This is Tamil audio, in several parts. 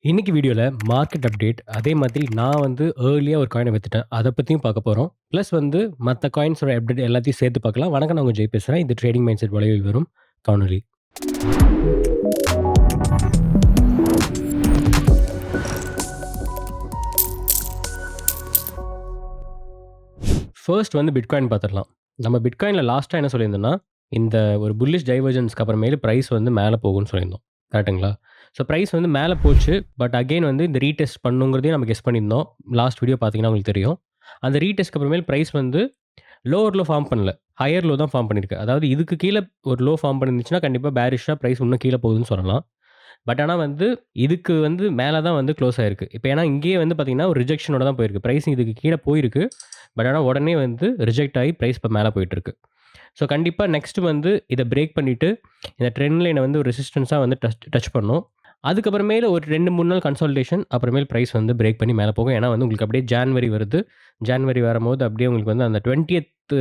இன்னைக்கு வீடியோல மார்க்கெட் அப்டேட், அதே மாதிரி நான் வந்து ஏர்லியா ஒரு காயின வித்துட்டேன். அத பத்தியும் பார்க்க போறோம். பிளஸ் வந்து மத்த காயின்ஸோட அப்டேட் எல்லாத்தையும் சேர்த்து பார்க்கலாம். வணக்கம், நான் உங்க ஜெய் பேசுறேன். இது ட்ரேடிங் மைண்ட் செட் வலையில் வரும் காணொளி. ஃபர்ஸ்ட் வந்து பிட்காயின் பார்த்துடலாம். நம்ம பிட்காயின்ல லாஸ்ட்டா என்ன சொல்லியிருந்தோம்னா, இந்த ஒரு புல்லிஷ் டைவர்ஜன்ஸ்க்கு அப்புறமேலு பிரைஸ் வந்து மேல போகும்னு சொல்லியிருந்தோம். கரெக்ட்டுங்களா? ஸோ பிரைஸ் வந்து மேல போச்சு. பட் அகைன் வந்து இந்த ரீடெஸ்ட் பண்ணுங்கிறதையும் நம்ம கெஸ் பண்ணியிருந்தோம். லாஸ்ட் வீடியோ பார்த்தீங்கன்னா உங்களுக்கு தெரியும். அந்த ரீடெஸ்ட்க்கு அப்புறமேல் பிரைஸ் வந்து லோவர் லோ ஃபார்ம் பண்ணல. ஹையர் லோ தான் ஃபார்ம் பண்ணியிருக்கு. அதாவது இதுக்கு கீழ ஒரு லோ ஃபார்ம் பண்ணிருந்துச்சுன்னா, கண்டிப்பா பேரிஷ்ஷா பிரைஸ் இன்னும் கீழ போகுதுன்னு சொல்லலாம். பட் ஆனா வந்து இதுக்கு வந்து மேல தான் வந்து க்ளோஸ் ஆயிருக்கு. இப்ப ஏன்னா இங்கேயே வந்து பார்த்தீங்கன்னா, ஒரு ரிஜெக்ஷனோட தான் போயிருக்கு. பிரைஸ் இதுக்கு கீழ போயிருக்கு. பட் ஆனா உடனே வந்து ரிஜெக்ட் ஆயி பிரைஸ் இப்ப மேல போயிட்டுருக்கு. ஸோ கண்டிப்பா நெக்ஸ்ட் வந்து இத பிரேக் பண்ணிட்டு, இந்த ட்ரெண்ட் லைன வந்து ஒரு ரெசிஸ்டன்ஸா வந்து டச் பண்ணும். அதுக்கப்புறமேலு ஒரு 2, 3 நாள் கன்சாலிடேஷன். அப்புறமேல் பிரைஸ் வந்து பிரேக் பண்ணி மேல போகும். ஏன்னா வந்து உங்களுக்கு அப்படியே ஜான்வரி வருது. ஜான்வரி வரும்போது அப்படியே உங்களுக்கு வந்து அந்த 20த்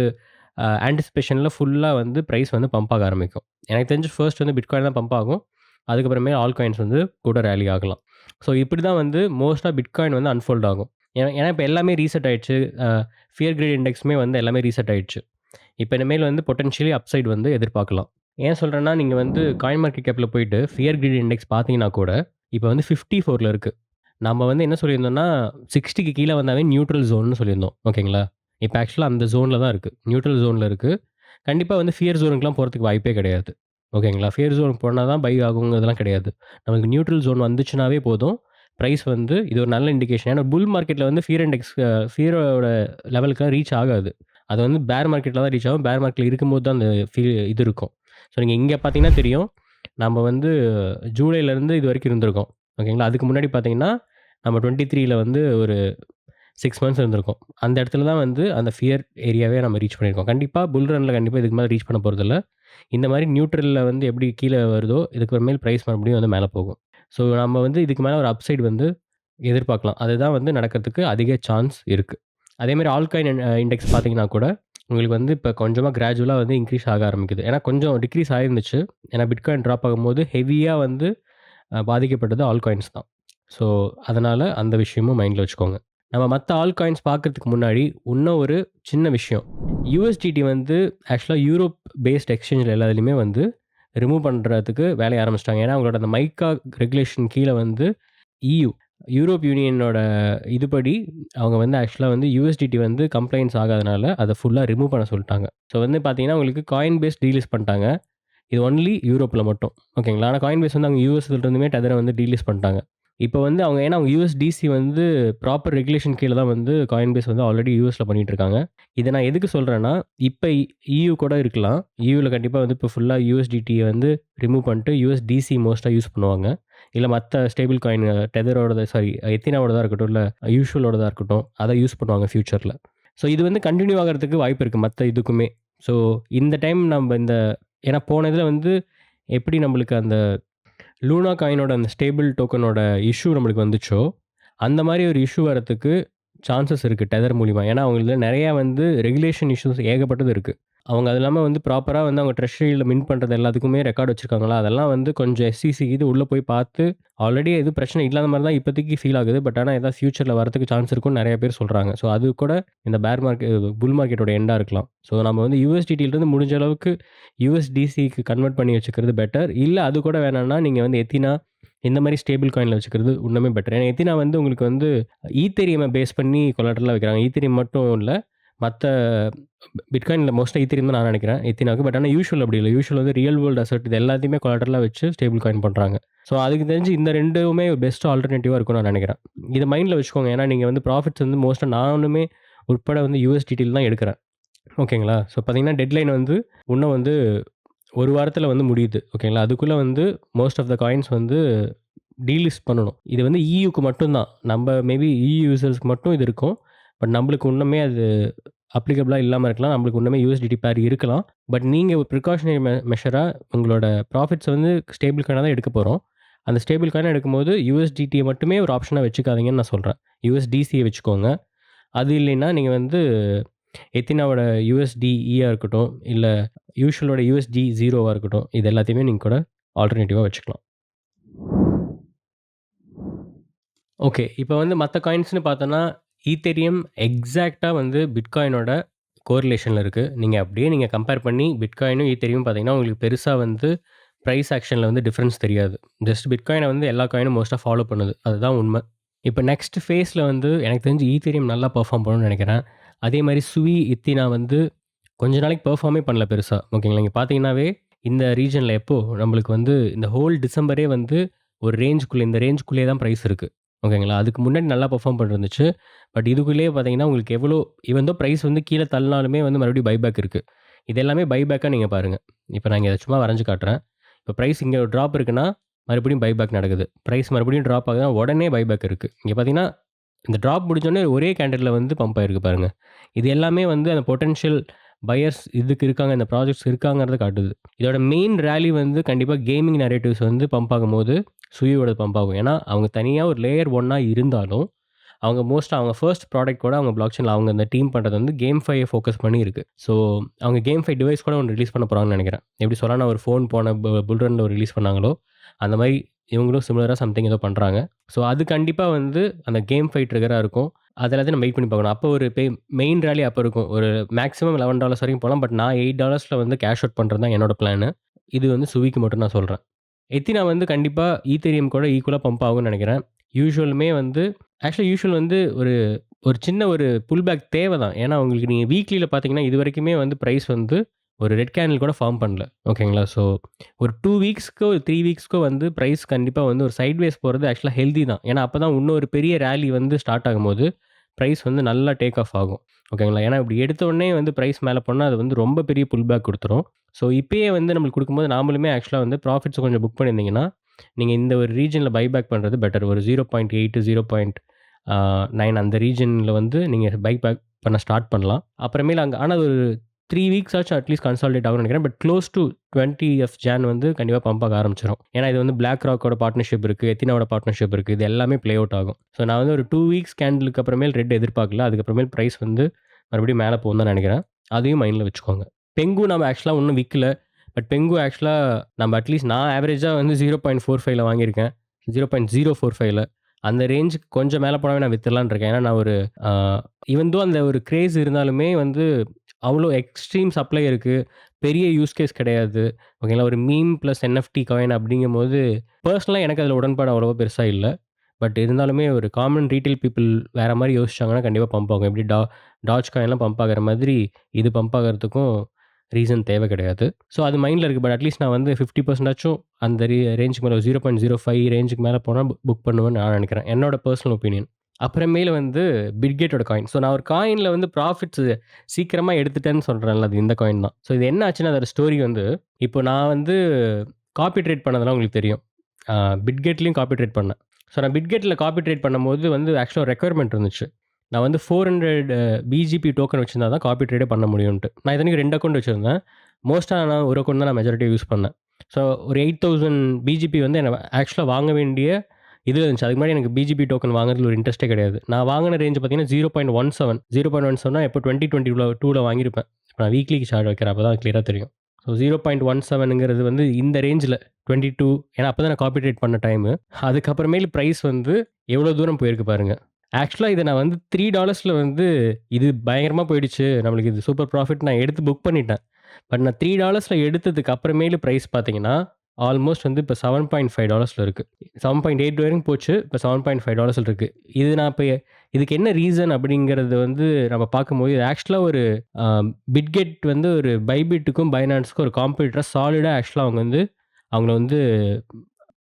ஆன்டிசிபேஷன்ல ஃபுல்லா வந்து பிரைஸ் வந்து பம்ப் ஆக ஆரம்பிக்கும். எனக்கு தெரிஞ்சு ஃபர்ஸ்ட் வந்து பிட்காயின் தான் பம்ப் ஆகும். அதுக்கப்புறமே ஆல் காயின்ஸ் வந்து கூட ராலி ஆகலாம். ஸோ இப்படி தான் வந்து மோஸ்ட்டா பிட்காயின் வந்து அன்ஃபோல்ட் ஆகும். ஏன்னா ஏன்னா இப்ப எல்லாமே ரீசெட் ஆயிடுச்சு. ஃபியர் கிரீட் இண்டெக்ஸுமே வந்து எல்லாமே ரீசெட் ஆயிடுச்சு. இப்ப இனிமேல் வந்து பொட்டன்ஷியலி அப்சைட் வந்து எதிர்பார்க்கலாம். ஏன் சொல்றேன்னா, நீங்க வந்து காயின் மார்க்கெட் கேப்ல போயிட்டு ஃபியர் கிரீட் இண்டெக்ஸ் பார்த்தீங்கன்னா கூட, இப்ப வந்து 54ல இருக்கு. நம்ம வந்து என்ன சொல்லியிருந்தோம்னா, 60க்கு கீழ வந்தாவே நியூட்ரல் ஜோன்னு சொல்லியிருந்தோம். ஓகேங்களா? இப்ப ஆக்சுவலா அந்த ஜோன்ல தான் இருக்கு. நியூட்ரல் ஜோன்ல இருக்கு. கண்டிப்பா வந்து ஃபியர் ஜோனுக்குலாம் போறதுக்கு வாய்ப்பே கிடையாது. ஓகேங்களா? ஃபியர் ஜோன் போனா தான் பை ஆகுங்கிறதெல்லாம் கிடையாது. நமக்கு நியூட்ரல் ஜோன் வந்துச்சுனாவே போதும். பிரைஸ் வந்து இது ஒரு நல்ல இண்டிகேஷன். ஏன்னா புல் மார்க்கெட்ல வந்து ஃபியர் இண்டெக்ஸ் ஃபியரோட லெவலுக்குலாம் ரீச் ஆகாது. அது வந்து பேர் மார்க்கெட்ல தான் ரீச் ஆகும். பேர் மார்க்கெட்ல இருக்கும்போது தான் அந்த இது இருக்கும். ஸோ நீங்க இங்க பார்த்தீங்கன்னா தெரியும். நம்ம வந்து ஜூலைலருந்து இதுவரைக்கும் இருந்திருக்கோம். ஓகேங்களா? அதுக்கு முன்னாடி பார்த்தீங்கன்னா, நம்ம 23ல வந்து ஒரு 6 மந்த்ஸ் இருந்திருக்கும். அந்த இடத்துல தான் வந்து அந்த ஃபியர் ஏரியாவே நம்ம ரீச் பண்ணியிருக்கோம். கண்டிப்பா புல் ரன்ல கண்டிப்பா இதுக்கு மேல ரீச் பண்ண போறதில்ல. இந்த மாரி நியூட்ரல்ல வந்து எப்படி கீழ வருதோ, இதுக்கு மேல் பிரைஸ் மறுபடியும் வந்து மேல போகும். ஸோ நம்ம வந்து இதுக்கு மேல ஒரு அப்சைட் வந்து எதிர்பார்க்கலாம். அதுதான் வந்து நடக்கிறதுக்கு அதிக சான்ஸ் இருக்கு. அதேமாரி ஆல்காயின் இண்டெக்ஸ் பார்த்தீங்கன்னா கூட, உங்களுக்கு வந்து இப்ப கொஞ்சமா கிராஜுவலா வந்து இன்கிரீஸ் ஆக ஆரம்பிக்குது. ஏன்னா கொஞ்சம் டிக்ரீஸ் ஆயிருந்துச்சு. ஏன்னா பிட்காயின் ட்ராப் ஆகும்போது ஹெவியா வந்து பாதிக்கப்பட்டது ஆல்காயின்ஸ் தான். ஸோ அதனால அந்த விஷயமும் மைண்ட்ல வச்சுக்கோங்க. நம்ம மத்த ஆல் காயின்ஸ் பார்க்கறதுக்கு முன்னாடி, இன்னும் ஒரு சின்ன விஷயம். யுஎஸ்டிடி வந்து ஆக்சுவலா யூரோப் பேஸ்ட் எக்ஸ்சேஞ்ச்ல எல்லாத்துலயுமே வந்து ரிமூவ் பண்றதுக்கு வேலைய ஆரம்பிச்சுட்டாங்க. ஏன்னா, அவங்களோட அந்த மைக்கா ரெகுலேஷன் கீழ வந்து இயு யூரோப் யூனியனோட இதுபடி அவங்க வந்து ஆக்சுவலா வந்து யுஎஸ்டிடி வந்து கம்ப்ளைண்ட்ஸ் ஆகாதனால, அத ஃபுல்லா ரிமூவ் பண்ண சொல்ட்டாங்க. ஸோ வந்து பார்த்தீங்கன்னா, உங்களுக்கு காயின் பேஸ் டீலிஸ்ட் பண்ணிட்டாங்க. இது ஒன்லி யூரோப்ல மட்டும். ஓகேங்களா? ஆனா காயின் பேஸ் வந்து அவங்க யுஎஸ்ல இருந்துமே டெதர வந்து டீலிஸ்ட் பண்ணிட்டாங்க. இப்ப வந்து அவங்க ஏன்னா அவங்க யுஎஸ்டிசி வந்து ப்ராப்பர் ரெகுலேஷன் கீழ தான் வந்து காயின்பேஸ் வந்து ஆல்ரெடி யுஎஸ்ல பண்ணிட்டு இருக்காங்க. இத நான் எதுக்கு சொல்றேன்னா, இப்ப இயு கூட இருக்கலாம். இயுல கண்டிப்பா வந்து இப்ப ஃபுல்லா யுஎஸ்டிடிய வந்து ரிமூவ் பண்ணிட்டு யுஎஸ்டிசி மோஸ்ட்டா யூஸ் பண்ணுவாங்க. இல்ல மத்த ஸ்டேபிள் காயின் டெதரோடது சாரி எத்தினாவோடதா இருக்கட்டும், இல்ல யூசுவலோடதா இருக்கட்டும், அத யூஸ் பண்ணுவாங்க ஃபியூச்சர்ல. ஸோ இது வந்து கன்டின்யூ ஆகுறதுக்கு வாய்ப்பு இருக்கு மத்த இதுக்குமே. ஸோ இந்த டைம் நம்ப இந்த ஏன்னா போன இதுல வந்து எப்படி நம்மளுக்கு அந்த லூனா காயினோட அந்த ஸ்டேபிள் டோக்கனோட இஷ்யூ நம்மளுக்கு வந்துச்சோ, அந்த மாரி ஒரு இஷ்யூ வரதுக்கு சான்சஸ் இருக்கு டெதர் மூலியமா. ஏன்னா, அவங்களுதுல நெறையா வந்து ரெகுலேஷன் இஷ்யூஸ் ஏகப்பட்டது இருக்கு. அவங்க அது இல்லாம வந்து ப்ராப்பரா வந்து அவங்க ட்ரெஷரில மின்ட் பண்றது எல்லாத்துக்குமே ரெக்கார்ட் வச்சிருக்காங்களா, அதெல்லாம் வந்து கொஞ்சம் எஸ்இசி இது உள்ள போய் பார்த்து, ஆல்ரெடி எதுவும் பிரச்சனை இல்லாத மாரி தான் இப்போதைக்கு ஃபீல் ஆகுது. பட் ஆனா, ஏதாவது ஃபியூச்சர்ல வரதுக்கு சான்ஸ் இருக்குன்னு நெறைய பேர் சொல்றாங்க. ஸோ, அது கூட இந்த புல் மார்க்கெட்டோட எண்டா இருக்கலாம். ஸோ, நம்ம வந்து யுஎஸ்டிடிலருந்து முடிஞ்ச அளவுக்கு யுஎஸ்டிசிக்கு கன்வெர்ட் பண்ணி வச்சுக்கிறது பெட்டர். இல்ல அது கூட வேணாம்னா, நீங்க வந்து எத்தினா இந்த மாரி ஸ்டேபிள் காயின்ல வச்சுக்கிறது இன்னுமே பெட்டர். ஏன்னா எத்தினா வந்து உங்களுக்கு வந்து ஈத்தீரியம பேஸ் பண்ணி கொலாட்ரலா வைக்கிறாங்க. ஈத்தீரியம் மட்டும் இல்ல. மத்த பிட்காயின்ல மோஸ்ட்டா ஈத்தீரியம் தான் நான் நெனைக்கிறேன். எத்தினாக்கு. பட் ஆனா யூசுவல் அப்படி இல்ல. யூசுவல் வந்து ரியல் வேர்ல்ட் அசெட் இது எல்லாத்தையுமே கொலாட்ரலா வச்சு ஸ்டேபிள் காயின் பண்றாங்க. ஸோ அதுக்கு தெரிஞ்சு இந்த 2மே பெஸ்ட் ஆல்டர்னேட்டிவா இருக்கும்னு நான் நெனைக்கிறேன். இத மைண்ட்ல வச்சுக்கோங்க. ஏன்னா நீங்க வந்து ப்ராஃபிட்ஸ் வந்து மோஸ்ட்டா நானுமே உட்பட வந்து யுஎஸ்டிடில தான் எடுக்கிறேன். ஓகேங்களா? ஸோ பார்த்தீங்கன்னா டெட்லைன் வந்து இன்னும் வந்து 1 வாரத்தில வந்து முடியுது. ஓகேங்களா? அதுக்குள்ள வந்து மோஸ்ட் ஆஃப் த காயின்ஸ் வந்து டீலிஸ்ட் பண்ணணும். இது வந்து இயுக்கு மட்டும் தான். நம்ப மேபி இயு யூசர்ஸ்க்கு மட்டும் இது இருக்கும். பட் நம்பளுக்கு இன்னுமே அது அப்ளிகபிளா இல்லாம இருக்கலாம். நம்மளுக்கு இன்னுமே யுஎஸ்டிடி பேர் இருக்கலாம். பட் நீங்க ஒரு பிரிகாஷனரி மெஷரா உங்களோட ப்ராஃபிட்ஸ் வந்து ஸ்டேபிள் காயினா தான் எடுக்க போறோம். அந்த ஸ்டேபிள் காயினா எடுக்கும்போது யுஎஸ்டிடிய மட்டுமே ஒரு ஆப்ஷனா வச்சுக்காதீங்கன்னு நான் சொல்றேன். யுஎஸ்டிசிய வச்சுக்கோங்க. அது இல்லைன்னா நீங்க வந்து எத்தினாவோட யுஎஸ்டிஇயா இருக்கட்டும், இல்ல யூசுவலோட யுஎஸ்டி 0வா இருக்கட்டும். இது எல்லாத்தையுமே நீங்க கூட ஆல்டர்னேட்டிவா வச்சுக்கலாம். ஓகே. இப்ப வந்து மத்த காயின்ஸ்ன்னு பார்த்தோம்னா, ஈத்தேரியம் எக்ஸாக்ட்டா வந்து பிட்காயினோட கோரிலேஷன்ல இருக்கு. நீங்க கம்பேர் பண்ணி பிட்காயினும், ஈத்தேரியும் பார்த்தீங்கன்னா, உங்களுக்கு பெருசா வந்து பிரைஸ் ஆக்ஷன்ல வந்து டிஃபரன்ஸ் தெரியாது. ஜஸ்ட் பிட்காயின வந்து எல்லா காயினும் மோஸ்ட்டா ஃபாலோ பண்ணுது. அதுதான் உண்ம. இப்ப நெக்ஸ்ட் ஃபேஸ்ல வந்து எனக்கு தெரிஞ்சு ஈத்தேரியம் நல்லா பெர்ஃபார்ம் பண்ணும்னு நெனைக்கிறேன். அதே மாரி சுவி, இத்தீனா வந்து கொஞ்ச நாளைக்கு பெர்ஃபார்மே பண்ணல பெருசா. ஓகேங்களா. நீங்க பார்த்தீங்கன்னாவே, இந்த ரீஜியன்ல எப்போ நம்மளுக்கு வந்து இந்த ஹோல் டிசம்பரே வந்து ஒரு இந்த ரேஞ்சுக்குள்ளேயே தான் பிரைஸ் இருக்கு. ஓகேங்களா. அதுக்கு முன்னாடி நல்லா பெர்ஃபார்ம் பண்ணிருந்துச்சு. பட் இதுக்குள்ளேயே பார்த்தீங்கன்னா, உங்களுக்கு ஈவன் தோ பிரைஸ் வந்து கீழ தள்ளினாலுமே வந்து மறுபடியும் பைபேக் இருக்கு. இது எல்லாமே பைபேக்கா நீங்க பாருங்க. இப்ப நான் இங்க சும்மா வரைஞ்சு காட்டுறேன். இப்ப பிரைஸ் இங்க ஒரு ட்ராப் இருக்குன்னா, மறுபடியும் பைபேக் நடக்குது. பிரைஸ் மறுபடியும் ட்ராப் ஆகுதுன்னா, உடனே பைபேக் இருக்கு. இங்க பார்த்தீங்கன்னா, இந்த ட்ராப் முடிஞ்சோனே ஒரே கேண்டில்ல வந்து பம்ப் ஆயிருக்கு பாருங்க. இது எல்லாமே வந்து அந்த பொட்டன்ஷியல் பையர்ஸ் இதுக்கு இருக்காங்க, இந்த ப்ராஜெக்ட்ஸ் இருக்காங்கிறத காட்டுது. இதோட மெயின் ராலி வந்து கண்டிப்பா கேமிங் நரேட்டிவ்ஸ் வந்து பம்ப் ஆகும்போது, சுயியோடது பம்ப் ஆகும். ஏன்னா, அவங்க தனியா ஒரு லேயர் 1ஆ இருந்தாலும், அவங்க ஃபர்ஸ்ட் ப்ராடக்ட் கூட அவங்க பிளாக் செயின்ல அவங்க அந்த டீம் பண்றது வந்து கேம்ஃபைய ஃபோக்கஸ் பண்ணி இருக்கு. ஸோ, அவங்க கேம்ஃபை டிவைஸ் கூட ஒண்ணு ரிலீஸ் பண்ண போறாங்கன்னு நெனைக்கிறேன். எப்படி சொலானா ஒரு ஃபோன் போன புல் ரன்ல ரிலீஸ் பண்ணாங்களோ, அந்த மாரி இவங்களும் சிமிலரா சம்திங் ஏதோ பண்றாங்க. ஸோ, அது கண்டிப்பா வந்து அந்த கேம்ஃபை ட்ரிகரா இருக்கும். அது எல்லாத்தையும் நம்ம வெயிட் பண்ணி பார்க்கணும். அப்போ ஒரு மெயின் ராலி அப்போ இருக்கும். ஒரு மேக்ஸிமம் $11 வரைக்கும் போலாம். பட் நான் $8ல வந்து கேஷ் அவுட் பண்றது தான் என்னோட பிளானு. இது வந்து சுவிக்கு மட்டும் நான் சொல்றேன். எத்தினா வந்து கண்டிப்பா ஈத்தேரியம் கூட ஈக்குவலா பம்ப் ஆகும்னு நெனைக்கிறேன். யூசுவலுமே வந்து யூசுவல் வந்து ஒரு ஒரு சின்ன ஒரு புல் பேக் தேவ தான். ஏன்னா, உங்களுக்கு நீங்க வீக்லில பார்த்தீங்கன்னா, இதுவரைக்குமே வந்து பிரைஸ் வந்து ஒரு ரெட் கேண்டில் கூட ஃபார்ம் பண்ணல. ஓகேங்களா? ஸோ, ஒரு 2 வீக்ஸ்க்கோ, 3 வீக்ஸ்க்கோ வந்து பிரைஸ் கண்டிப்பா வந்து ஒரு சைட்வேஸ் போறது ஆக்சுவலா ஹெல்தி தான். ஏன்னா, அப்பதான் இன்னொரு பெரிய ராலி வந்து ஸ்டார்ட் ஆகும்போது, பிரைஸ் வந்து நல்லா டேக் ஆஃப் ஆகும். ஓகேங்களா? ஏன்னா, இப்படி எடுத்த உடனே வந்து பிரைஸ் மேல போனா, அது வந்து ரொம்ப பெரிய புல் பேக் குடுத்துரும். ஸோ, இப்பயே வந்து நம்மளுக்கு குடுக்கும்போது நாமளுமே ஆக்சுவலா வந்து ப்ராஃபிட்ஸ் கொஞ்சம் புக் பண்ணியிருந்தீங்கன்னா, நீங்க இந்த ஒரு ரீஜியன்ல பைபேக் பண்றது பெட்டர். ஒரு 0.8, 9 அந்த ரீஜியன்ல வந்து நீங்க பைபேக் பண்ண ஸ்டார்ட் பண்ணலாம். அப்புறமேல் ஆனா ஒரு 3 வீக்ஸ் ஆச்சும் அட்லீஸ்ட் கன்சாலிடேட் ஆகும்னு நெனைக்கிறேன். பட் க்ளோஸ் டூ 20 ஜான் வந்து கண்டிப்பா பம்ப் ஆக ஆரம்பிச்சுரும். ஏன்னா, இது வந்து பிளாக் ராக்கோட பார்ட்னர்ஷிப் இருக்கு. எத்தினாவோட பார்ட்னர்ஷிப் இருக்கு. இது எல்லாமே ப்ளே அவுட் ஆகும். ஸோ, நான் வந்து ஒரு 2 வீக்ஸ் கேண்டிலுக்கு அப்புறமேல் ரெட் எதிர்பார்க்கல. அதுக்கப்புறமேல் பிரைஸ் வந்து மறுபடியும் மேல போகும்னு தான் நெனைக்கிறேன். அதையும் மைண்ட்ல வச்சுக்கோங்க. பெங்கு நம்ம ஆக்சுவலா இன்னும் விக்கல. பட் பெங்கு ஆக்சுவலா நம்ம அட்லீஸ்ட் நான் ஆவரேஜா வந்து 0.45ல வாங்கியிருக்கேன். 0.045ல. அந்த ரேஞ்சுக்கு கொஞ்சம் மேல போனாவே நான் வித்துடலான்னு இருக்கேன். ஏன்னா நான் ஒரு அ ஈவன் தோ அந்த ஒரு கிரேஸ் இருந்தாலுமே வந்து அவ்வளோ எக்ஸ்ட்ரீம் சப்ளை இருக்கு. பெரிய யூஸ் கேஸ் கிடையாது. ஓகேங்களா. ஒரு மீம் பிளஸ் என்எஃப்டி காயின் அப்படிங்கும்போது, பெர்சனலா எனக்கு அதில உடன்பாடு அவ்வளவா பெருசா இல்ல. பட் இருந்தாலுமே ஒரு காமன் ரீட்டெயில் பீப்பிள் வேற மாரி யோசிச்சாங்கன்னா கண்டிப்பா பம்ப் ஆகும். எப்படி டாஜ் காயின்லாம் பம்ப் ஆகுற மாதிரி, இது பம்ப் ஆகுறதுக்கும் ரீசன் தேவை கிடையாது. ஸோ அது மைண்ட்ல இருக்கு. பட் அட்லீஸ்ட் நான் வந்து 50% ஆச்சும் அந்த ரேஞ்சுக்கு மேல 0.05 ரேஞ்சுக்கு மேல போனா புக் பண்ணுவேன்னு நான் நெனைக்கிறேன். என்னோட பெர்சனல் ஒப்பீனியன். அப்புறமேலு வந்து பிட்கேட்டோட காயின். ஸோ நான் ஒரு காயின்ல வந்து ப்ராஃபிட்ஸ் சீக்கிரமா எடுத்துட்டேன்னு சொல்றேன்ல, அது இந்த காயின் தான். ஸோ இது என்ன ஆச்சுன்னா, அதோட ஸ்டோரி வந்து இப்போ நான் வந்து காப்பி ட்ரேட் பண்ணதெல்லாம் உங்களுக்கு தெரியும். அ பிட்கேட்லயும் காப்பி ட்ரேட் பண்ணேன். ஸோ நான் பிட்கேட்ல காப்பி ட்ரேட் பண்ணும்போது வந்து ஆக்சுவலா ரெக்யர்மென்ட் இருந்துச்சு. நான் வந்து 400 பிஜிபி டோக்கன் வச்சிருந்தா தான் காப்பி ட்ரேடே பண்ண முடியுன்ட்டு. நான் இத்தனைக்கும் 2 அக்கவுண்ட் வச்சிருந்தேன். மோஸ்ட்டா நான் ஒரு அக்கவுண்ட் தான் நான் மெஜாரிட்டியா யூஸ் பண்ணேன். ஸோ ஒரு 8000 பிஜிபி வந்து என்ன ஆக்சுவலா வாங்க வேண்டிய இது இருந்துச்சு. அதுக்கு முன்னாடி எனக்கு பிஜிபி டோக்கன் வாங்குறதுல ஒரு இன்ட்ரெஸ்ட்டே கிடையாது. நான் வாங்குன ரேஞ்ச் பார்த்தீங்கன்னா 0.17 0.17னா எப்போ 2022ல வாங்கியிருப்பேன். இப்ப நான் வீக்லிக்கு சார்ட் வைக்கிறேன். அப்ப தான் கிளியரா தெரியும். ஸோ 0.17ங்கிறது வந்து இந்த ரேஞ்சில 22 ஏன்னா அப்ப தான் நான் காப்பி ட்ரேட் பண்ண டைமு. அதுக்கப்புறமேலு பிரைஸ் வந்து எவ்வளோ தூரம் போயிருக்கு பாருங்க. ஆக்சுவலா இத நான் வந்து $3ல வந்து இது பயங்கரமா போயிடுச்சு. நம்மளுக்கு இது சூப்பர் ப்ராஃபிட் நான் எடுத்து புக் பண்ணிட்டேன். பட் நான் $3ல எடுத்ததுக்கு அப்புறமேலு பிரைஸ் பார்த்தீங்கன்னா, ஆல்மோஸ்ட் வந்து இப்ப $7.5ல இருக்கு. 7.8 வரைக்கும் போச்சு. இப்ப $7.5ல இருக்கு. இது நான் இப்ப இதுக்கு என்ன ரீசன் அப்படிங்கிறது வந்து நம்ம பார்க்கும்போது, இது ஆக்சுவலா ஒரு அ பிட்கெட் வந்து ஒரு பைபிட்டுக்கும், பைனான்ஸ்க்கும் ஒரு காம்படிட்டரா சாலிடா ஆக்சுவலா அவங்கள வந்து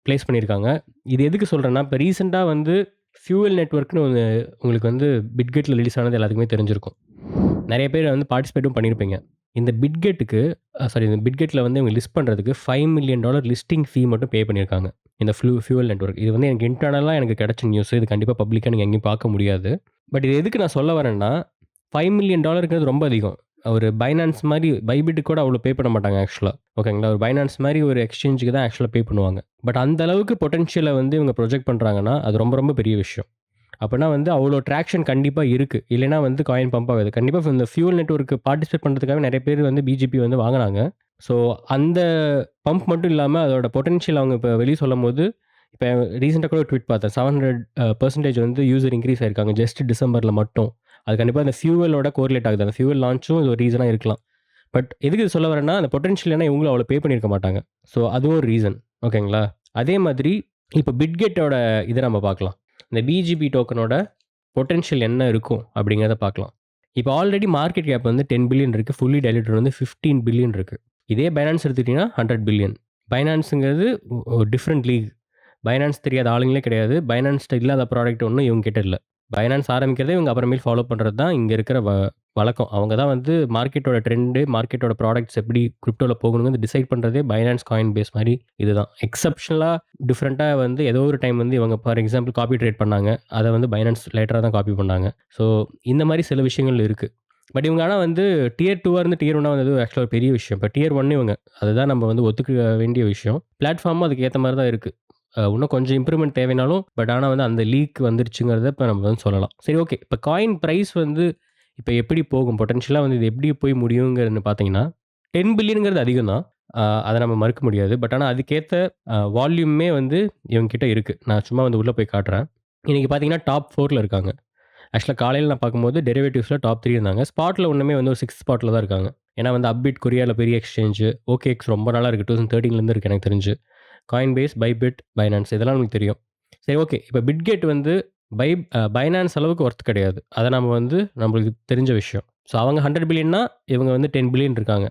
பிளேஸ் பண்ணியிருக்காங்க. இது எதுக்கு சொல்றேன்னா, இப்ப ரீசென்ட்டா வந்து ஃபியூவல் நெட்வொர்க்ன்னு ஒண்ணு உங்களுக்கு வந்து பிட்கெட்ல ரிலீஸ் ஆனது எல்லாத்துக்குமே தெரிஞ்சிருக்கும். நெறைய பேர் வந்து பார்ட்டிசிபேட்டும் பண்ணியிருப்பீங்க. இந்த பிட்கெட்ல வந்து இவங்க லிஸ்ட் பண்றதுக்கு $5,000,000 லிஸ்டிங் ஃபீ மட்டும் பே பண்ணியிருக்காங்க. இந்த ஃபியூவல் நெட்வொர்க். இது வந்து எனக்கு இன்டர்னலா எனக்கு கிடைச்ச நியூஸ். இது கண்டிப்பா பப்ளிக்கா நீங்க எங்கேயும் பார்க்க முடியாது. பட் இது எதுக்கு நான் சொல்ல வரேன்னா, $5,000,000ங்கிறது ரொம்ப அதிகம். ஒரு பைனான்ஸ் மாரி பைபிட்டுக்கு கூட அவ்வளோ பே பண்ண மாட்டாங்க ஆக்சுவலா. ஓகேங்களா? ஒரு பைனான்ஸ் மாரி ஒரு எக்ஸ்சேஞ்சுக்கு தான் ஆக்சுவலா பே பண்ணுவாங்க. பட் அந்த அளவுக்கு பொட்டன்ஷியல வந்து இவங்க ப்ரொஜெக்ட் பண்றாங்கன்னா, அது ரொம்ப ரொம்ப பெரிய விஷயம். அப்பன்னா வந்து அவ்வளோ ட்ராக்ஷன் கண்டிப்பா இருக்கு. இல்லைன்னா வந்து காயின் பம்ப் ஆகாது. கண்டிப்பா இந்த ஃபியூவல் நெட்வொர்க் பார்ட்டிசிபேட் பண்றதுக்காக நெறைய பேர் வந்து பிஜிபி வந்து வாங்குனாங்க. ஸோ அந்த பம்ப் மட்டும் இல்லாம அதோட பொட்டன்ஷியல் அவங்க இப்ப வெளிய சொல்லும்போது, இப்ப ரீசென்ட்டா கூட ஒரு ட்வீட் பார்த்தேன். 700% வந்து யூசர் இன்கிரீஸ் ஆயிருக்காங்க. ஜஸ்ட் டிசம்பர்ல மட்டும். அது கண்டிப்பா அந்த ஃபியூவலோட கோரிலேட் ஆகுது. அந்த ஃபியூவல் லான்ச்சும் இது ஒரு ரீசனா இருக்கலாம். பட் எதுக்கு இது சொல்ல வரேன்னா, அந்த பொட்டன்ஷியல் ஏன்னா இவங்களும் அவ்வளோ பே பண்ணியிருக்க மாட்டாங்க. ஸோ அதுவும் ஒரு ரீசன். ஓகேங்களா? அதே மாதிரி இப்ப பிட்கெட்டோட இத நம்ம பார்க்கலாம். இந்த பிஜிபி டோக்கனோட பொட்டன்ஷியல் என்ன இருக்கும் அப்படிங்கிறத பார்க்கலாம். இப்ப ஆல்ரெடி மார்க்கெட் கேப் வந்து 10 பில்லியன் இருக்கு. ஃபுல்லி டைல்யூட்டட் வந்து 15 பில்லியன் இருக்கு. இதே பைனான்ஸ் எடுத்துக்கிட்டீங்கன்னா 100 பில்லியன். பைனான்ஸ்ங்கிறது ஒரு டிஃபரண்ட் லீக். பைனான்ஸ் தெரியாத ஆளுங்களே கிடையாது. பைனான்ஸ்ட்ட இல்லாத ப்ராடக்ட் ஒண்ணும் இவங்க கிட்ட இல்ல. பைனான்ஸ் ஆரம்பிக்கிறதே இவங்க அப்புறமேல் ஃபாலோ பண்றது தான் இங்க இருக்கிற வழக்கம். அவங்க தான் வந்து மார்க்கெட்டோட ட்ரெண்டு, மார்க்கெட்டோட ப்ராடக்ட்ஸ் எப்படி கிரிப்டோல போகணும்னு டிசைட் பண்றதே பைனான்ஸ் காயின் பேஸ் மாரி இதுதான். எக்செப்ஷனலா டிஃபரெண்ட்டா வந்து ஏதோ ஒரு டைம் வந்து இவங்க ஃபார் எக்ஸாம்பிள் காப்பி ட்ரேட் பண்ணாங்க. அத வந்து பைனான்ஸ் லேட்டரா தான் காப்பி பண்ணாங்க. ஸோ இந்த மாரி சில விஷயங்கள் இருக்கு. பட் இவங்க ஆனா வந்து டியர் 2 இருந்து டியர் 1 வந்தது ஆக்சுவலா ஒரு பெரிய விஷயம். இப்ப டியர் 1 இவங்க. அதுதான் நம்ம வந்து ஒத்துக்க வேண்டிய விஷயம். பிளாட்ஃபார்மும் அதுக்கு ஏத்த மாரி தான் இருக்கு. இன்னும் கொஞ்சம் இம்ப்ரூவ்மென்ட் தேவைனாலும், பட் ஆனா வந்து அந்த லீக் வந்துருச்சுங்கிறத இப்ப நம்ம வந்து சொல்லலாம். சரி ஓகே. இப்ப காயின் பிரைஸ் வந்து இப்ப எப்படி போகும்? பொட்டன்ஷியலா வந்து இது எப்படி போய் முடியுங்கிறதுன்னு பார்த்தீங்கன்னா, 10 பில்லியன்ங்கிறது அதிகம் தான். அத நம்ம மறுக்க முடியாது. பட் ஆனா அதுக்கேத்த வால்யூமுமே வந்து இவங்க கிட்ட இருக்கு. நான் சும்மா வந்து உள்ள போய் காட்டுறேன். இன்னைக்கு பார்த்தீங்கன்னா, டாப் 4ல இருக்காங்க. ஆக்சுவலா காலையில நான் பார்க்கும்போது டெரிவேட்டிவ்ஸ்ல டாப் 3 இருந்தாங்க. ஸ்பாட்ல ஒண்ணுமே வந்து ஒரு 6த் ஸ்பாட்ல தான் இருக்காங்க. ஏன்னா வந்து அப்பிட் கொரியால பெரிய எக்ஸ்சேஞ்சு, OKX ரொம்ப நாளா இருக்கு. 2013லேருந்து இருக்கு எனக்கு தெரிஞ்சு. காயின்பேஸ், பைபிட், பைனான்ஸ் இதெல்லாம் நமக்கு தெரியும். சரி ஓகே. இப்ப பிட்கெட் வந்து பைனான்ஸ் அளவுக்கு ஒர்த் கிடையாது. அத நம்ம வந்து நம்மளுக்கு தெரிஞ்ச விஷயம். ஸோ அவங்க 100 பில்லியன்னா, இவங்க வந்து 10 பில்லியன் இருக்காங்க.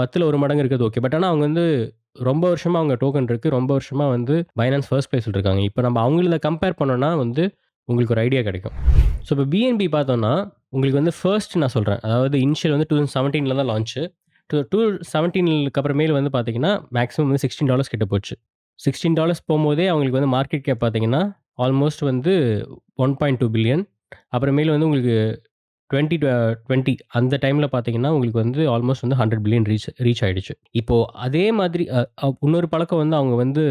10ல 1 மடங்கு இருக்கிறது ஓகே. பட் ஆனா அவங்க வந்து ரொம்ப வருஷமா அவங்க டோக்கன் இருக்கு. ரொம்ப வருஷமா வந்து பைனான்ஸ் ஃபர்ஸ்ட் பிளேஸ்ல இருக்காங்க. இப்ப நம்ம அவங்கள கம்பேர் பண்ணோம்னா வந்து உங்களுக்கு ஒரு ஐடியா கிடைக்கும். ஸோ இப்ப பிஎன்பி பார்த்தோம்னா, உங்களுக்கு வந்து ஃபர்ஸ்ட் நான் சொல்றேன். அதாவது இனிஷியல் வந்து 2017ல தான் லான்ச்சு. 2017க்கு அப்புறமேல் வந்து பார்த்தீங்கன்னா, மேக்ஸிமம் வந்து $16 கிட்ட போச்சு. $16 போம்போதே அவங்களுக்கு வந்து மார்க்கெட் கேப் பார்த்தீங்கன்னா, ஆல்மோஸ்ட் வந்து 1.2 பில்லியன். அப்புறமேலு வந்து உங்களுக்கு 2020 அந்த டைம்ல பார்த்தீங்கன்னா, உங்களுக்கு வந்து ஆல்மோஸ்ட் வந்து 100 பில்லியன் ரீச் ஆயிடுச்சு. இப்போ அதே மாதிரி அ அ இன்னொரு பழக்கம் வந்து அவங்க வந்து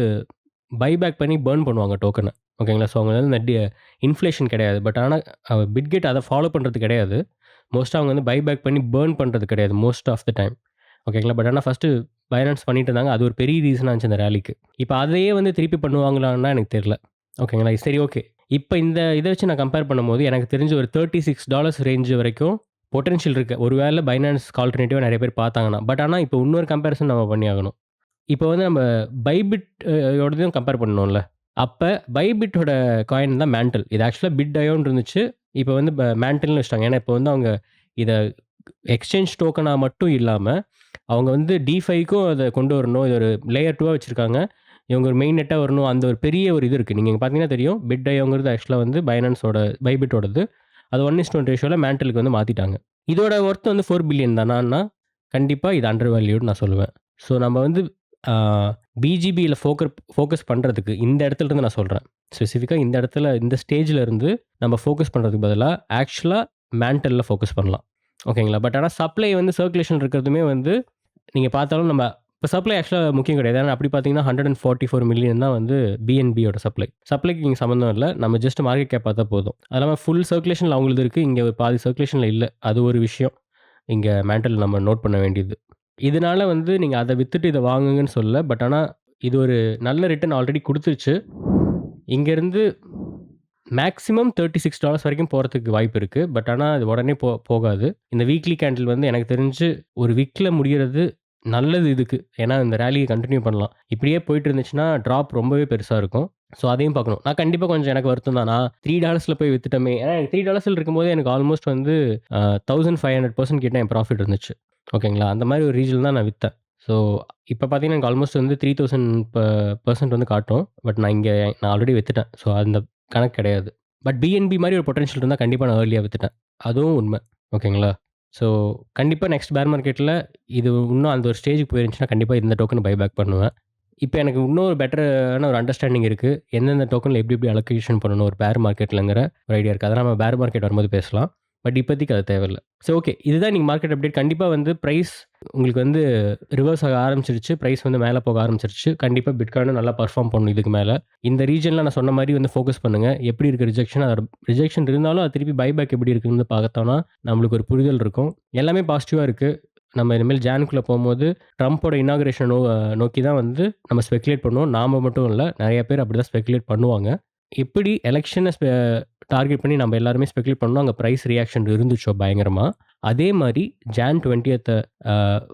பைபேக் பண்ணி பர்ன் பண்ணுவாங்க டோக்கன. ஓகேங்களா? ஸோ அவங்க வந்து இன்ஃப்ளேஷன் கிடையாது. பட் ஆனா பிட்கெட் அத ஃபாலோ பண்றது கிடையாது. மோஸ்ட்டா அவங்க வந்து பைபேக் பண்ணி பர்ன் பண்றது கிடையாது மோஸ்ட் ஆஃப் த டைம். ஓகேங்களா? பட் ஆனா ஃபர்ஸ்ட்டு பைனான்ஸ் பண்ணிட்டு இருந்தாங்க. அது ஒரு பெரிய ரீசனா இருந்துச்சு அந்த ராலிக்கு. இப்ப அதையே வந்து திருப்பி பண்ணுவாங்களான்னா எனக்கு தெரியல. ஓகேங்களா? சரி ஓகே. இப்ப இந்த இத வச்சு நான் கம்பேர் பண்ணும்போது எனக்கு தெரிஞ்சு ஒரு $36 ரேஞ்ச் வரைக்கும் பொட்டன்ஷியல் இருக்கு. ஒருவேள பைனான்ஸ் ஆல்டர்னேட்டிவா நெறைய பேர் பார்த்தாங்கன்னா. பட் ஆனா இப்ப இன்னொரு கம்பேரிசன் நம்ம பண்ணி ஆகணும். இப்ப வந்து நம்ம பைபிட் யோடதையும் கம்பேர் பண்ணணும்ல. அப்ப பைபிட்டோட காயின் தான் மேன்டில். இது ஆக்சுவலா பிட்.ஐயோன்னு இருந்துச்சு. இப்ப வந்து மேன்டில்னு வச்சுட்டாங்க. ஏன்னா இப்ப வந்து அவங்க இத எக்ஸ்சேஞ்ச் டோக்கனா மட்டும் இல்லாம, அவங்க வந்து டிஃபைக்கும் அத கொண்டு வரணும். இது ஒரு லேயர் 2வா வச்சிருக்காங்க. இவங்க ஒரு மெயின் நெட்டா வரணும். அந்த ஒரு பெரிய ஒரு இது இருக்கு. நீங்க இங்க பார்த்தீங்கன்னா தெரியும். பிட்.ஐயோங்கிறது ஆக்சுவலா வந்து பைனான்ஸோட பைபிட்டோடது. அது 1:1 ரேஷியோல மேன்டிலுக்கு வந்து மாத்திட்டாங்க. இதோட ஒர்த் வந்து 4 பில்லியன் தானான்னா, கண்டிப்பா இது அண்டர் வேல்யூன்னு நான் சொல்லுவேன். ஸோ நம்ம வந்து ஆ பிஜிபியில ஃபோக்கஸ் பண்றதுக்கு இந்த இடத்துல இருந்து நான் சொல்றேன். ஸ்பெசிஃபிக்கா இந்த இடத்துல இந்த ஸ்டேஜ்ல இருந்து நம்ம ஃபோக்கஸ் பண்றதுக்கு பதிலா, ஆக்சுவலா மேன்டல்ல ஃபோக்கஸ் பண்ணலாம். ஓகேங்களா? பட் ஆனா சப்ளை வந்து சர்க்குலேஷன் இருக்கிறதுமே வந்து நீங்க பார்த்தாலும் நம்ம இப்ப சப்ளை ஆக்சுவலா முக்கியம் கிடையாது. ஏன்னா அப்படி பார்த்தீங்கன்னா 144 மில்லியன் தான் வந்து பிஎன்பியோட சப்ளை. சப்ளைக்கு இங்க சம்மந்தம் இல்ல. நம்ம ஜஸ்ட் மார்க்கெட் கேப் பார்த்தா போதும். அது இல்லாம ஃபுல் சர்க்குலேஷன்ல அவங்களுது இருக்கு. இங்க ஒரு பாதி சர்க்குலேஷன்ல இல்ல. அது ஒரு விஷயம். இங்க மேன்டல் நம்ம நோட் பண்ண வேண்டியது. இதனால வந்து நீங்க அத வித்துட்டு இத வாங்குங்கன்னு சொல்லல. பட் ஆனா இது ஒரு நல்ல ரிட்டர்ன் ஆல்ரெடி குடுத்துருச்சு. இங்கருந்து மேக்ஸிமம் $36 வரைக்கும் போறதுக்கு வாய்ப்பு இருக்கு. பட் ஆனா அது உடனே போகாது. இந்த வீக்லி கேண்டில் வந்து எனக்கு தெரிஞ்சு ஒரு விக்ல முடியறது நல்லது இதுக்கு. ஏன்னா இந்த ராலிய கன்டின்யூ பண்ணலாம். இப்படியே போயிட்டு இருந்துச்சுன்னா, ட்ராப் ரொம்பவே பெருசா இருக்கும். ஸோ அதையும் பார்க்கணும். நான் கண்டிப்பா கொஞ்சம் எனக்கு வருத்தம் தான். நான் $3ல போய் வித்துட்டோமே! ஏன்னா எனக்கு $3ல இருக்கும்போது எனக்கு ஆல்மோஸ்ட் வந்து 1500% கிட்ட என் ப்ராஃபிட் இருந்துச்சு. ஓகேங்களா? அந்த மாரி ஒரு ரீஜன்ல தான் நான் வித்தேன். ஸோ இப்ப பார்த்தீங்கன்னா, எனக்கு ஆல்மோஸ்ட் வந்து 3000 பெர்சென்ட் வந்து காட்டும். பட் நான் ஆல்ரெடி வித்துட்டேன். ஸோ அந்த கணக்கு கிடையாது. பட் பிஎன்பி மாரி ஒரு பொட்டன்ஷியல் இருந்தா கண்டிப்பா நான் ஏர்லியா வித்துட்டேன். அதுவும் உண்ம. ஓகேங்களா? ஸோ கண்டிப்பா நெக்ஸ்ட் பேர் மார்க்கெட்ல இது இன்னும் அந்த ஒரு ஸ்டேஜ்க்கு போயிருந்துச்சுன்னா, கண்டிப்பா இந்த டோக்கன பைபேக் பண்ணுவேன். இப்ப எனக்கு இன்னும் ஒரு பெட்டரான ஒரு அண்டர்ஸ்டாண்டிங் இருக்கு. எந்தெந்த டோக்கன்ல எப்படி எப்படி அலோகேஷன் பண்ணணும் ஒரு பேர் மார்க்கெட்லங்கிற ஒரு ஐடியா இருக்கு. அத நம்ம பேர் மார்க்கெட் வரும்போது பேசலாம். பட் இப்போதைக்கு அது தேவையில்ல. சரி ஓகே. இதுதான் இன்னைக்கு மார்க்கெட் அப்டேட். கண்டிப்பா வந்து பிரைஸ் உங்களுக்கு வந்து ரிவர்ஸ் ஆக ஆரம்பிச்சிருச்சு. பிரைஸ் வந்து மேல போக ஆரம்பிச்சிருச்சு. கண்டிப்பா பிட்காயினும் நல்லா பெர்ஃபார்ம் பண்ணும் இதுக்கு மேல. இந்த ரீஜன்ல நான் சொன்ன மாரி வந்து ஃபோக்கஸ் பண்ணுங்க. எப்படி இருக்கு ரிஜெக்ஷன் இருந்தாலும் அது திருப்பி பைபேக் எப்படி இருக்குன்னு பார்த்தோம்னா, நம்மளுக்கு ஒரு புரிதல் இருக்கும். எல்லாமே பாசிட்டிவா இருக்கு. நம்ம இனிமேல் ஜானுக்குள்ள போம்போது, ட்ரம்போட இனாகுரேஷன் நோக்கி தான் வந்து நம்ம ஸ்பெகுலேட் பண்ணுவோம். நாம மட்டும் இல்ல. நெறைய பேர் அப்படிதான் ஸ்பெகுலேட் பண்ணுவாங்க. எப்படி எலக்ஷன டார்கெட் பண்ணி நம்ம எல்லாருமே ஸ்பெகுலேட் பண்ணோம். அங்க பிரைஸ் ரியாக்ஷன் இருந்துச்சோ பயங்கரமா, அதே மாரி ஜான் 20த்த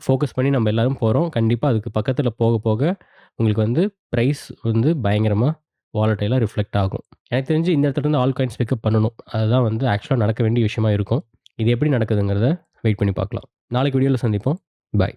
ஃபோக்கஸ் பண்ணி நம்ம எல்லாரும் போறோம். கண்டிப்பா அதுக்கு பக்கத்துல போக போக உங்களுக்கு வந்து பிரைஸ் வந்து பயங்கரமா வாலடைலா ரிஃப்ளெக்ட் ஆகும். எனக்கு தெரிஞ்சு இந்த இடத்துல இருந்து ஆல் காயின்ஸ் பிக்கப் பண்ணணும். அதுதான் வந்து ஆக்சுவலா நடக்க வேண்டிய விஷயமா இருக்கும். இது எப்படி நடக்குதுங்கிறத வெயிட் பண்ணி பார்க்கலாம். நாளைக்கு வீடியோல சந்திப்போம். பாய்.